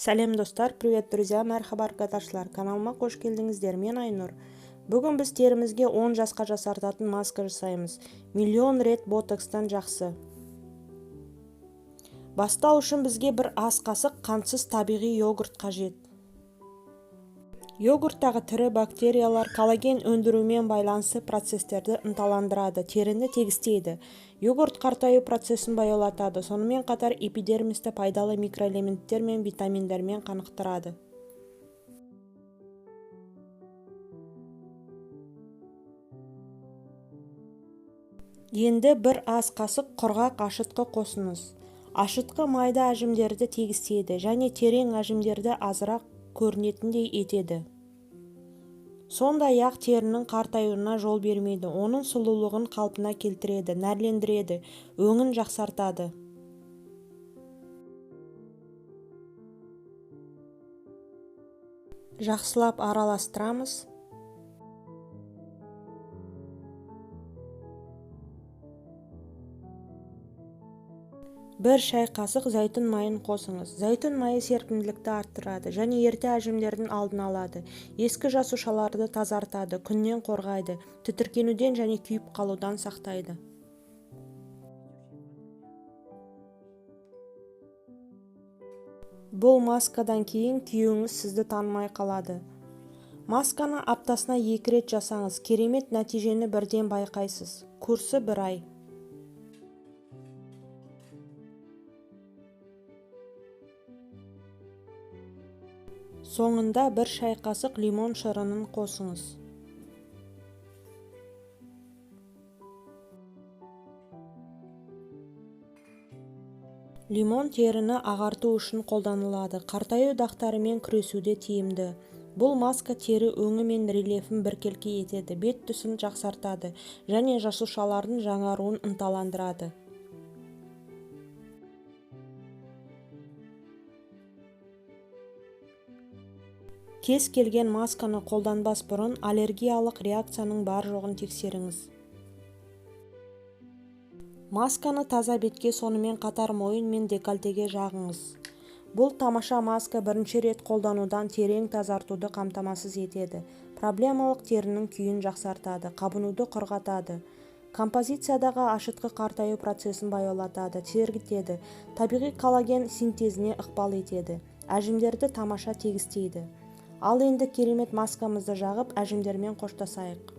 Сәлем достар, привет друзья, мәрхаба arkadaşlar. Kanalıma қош келдіңіздер. Мен Айнұр. Бүгін біз терімізге 10 жасқа жасартатын маска жасаймыз. Миллион рет ботокстан жақсы. Бастау үшін бізге бір ас қасық қантсыз табиғи йогурт қажет. Йогурттағы тірі бактериялар коллаген өндірумен байланысты процестерді ынталандырады, теріні тегістейді. Йогурт қартаю процесін баяулатады, сонымен қатар эпидермисті пайдалы микроэлементтер мен витаминдермен қанықтырады. Енді бір ас қасық құрғақ ашытқы қосыңыз. Ашытқы майда әжімдерді тегістейді және терең әжімдерді азырақ көрінетіндей етеді. Сондай-ақ терінің қартаюына жол бермейді, оның сұлулығын қалпына келтіреді, нәрлендіреді, өңін жақсартады. Жақсылап араластырамыз. Бір шай қасық зәйтүн майын қосыңыз. Зәйтүн майы серпімділікті арттырады және ерте әжімдердің алдын алады. Ескі жасушаларды тазартады, күннен қорғайды, тітіркенуден және күйіп қалудан сақтайды. Бұл маскадан кейін күйеуіңіз сізді танымай қалады. Масканы аптасына 2 рет жасаңыз, керемет нәтижені бірден байқайсыз. Курсы 1 ай. Соңында бір шай қасық лимон шырынын қосыңыз. Лимон теріні ағарту үшін қолданылады. Қартаю дақтарымен күресуде тиімді. Бұл маска тері өңі мен рельефін біркелкі етеді, бет түсін жақсартады және жасушалардың жаңаруын ынталандырады. Кез келген масканы қолданбас бұрын аллергиялық реакцияның бар жоғын тексеріңіз. Масканы таза бетке сонымен қатар мойын мен декольтеге жағыңыз. Бұл тамаша маска бірінші рет қолданудан терең тазартуды қамтамасыз етеді. Проблемалық терінің күйін жақсартады, қабынуды құрғатады. Композициядағы ашытқы қартаю процесін баяулатады, тергітеді, табиғи коллаген синтезіне ықпал етеді, әжімдерді тамаша тегістейді. Ал енді керемет маскамызды жағып, әжімдермен қоштасайық.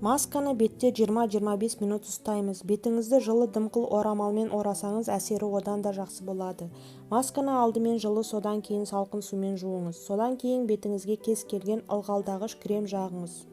Масканы бетте 20-25 минут ұстаймыз. Бетіңізді жылы дымқыл орамалмен орасаңыз, әсері одан да жақсы болады. Масканы алдымен жылы, содан кейін салқын сумен жуыңыз. Содан кейін бетіңізге кез келген ылғалдағыш крем жағыңыз.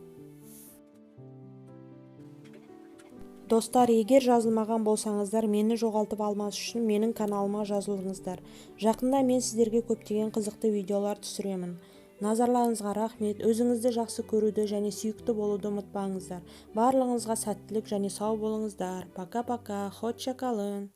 Достар, егер жазылмаған болсаңыздар, мені жоғалтып алмас үшін менің каналыма жазылыңыздар. Жақында мен сіздерге көптеген қызықты видеолар түсіремін. Назарларыңызға рахмет. Өзіңізді жақсы көруді және сүйікті болуды ұмытпаңыздар. Барлығыңызға сәттілік және сау болыңыздар. Пока-пока. Хотша қалың.